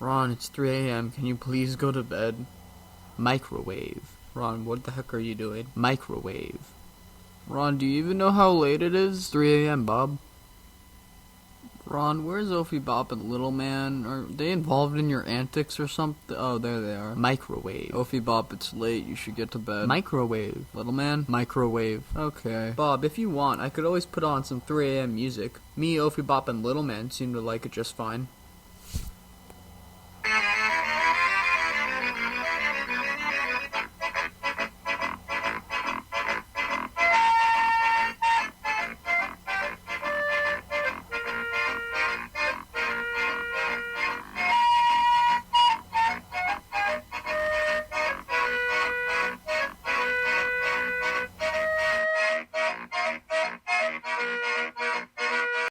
Ron, it's 3 a.m. Can you please go to bed? Microwave. Ron, what the heck are you doing? Microwave. Ron, do you even know how late it is? 3 a.m., Bob. Ron, where's Ophi Bop and Little Man? Are they involved in your antics or something? Oh, there they are. Microwave. Ophi Bop, it's late. You should get to bed. Microwave. Little Man? Microwave. Okay. Bob, if you want, I could always put on some 3 a.m. music. Me, Ophi Bop, and Little Man seem to like it just fine.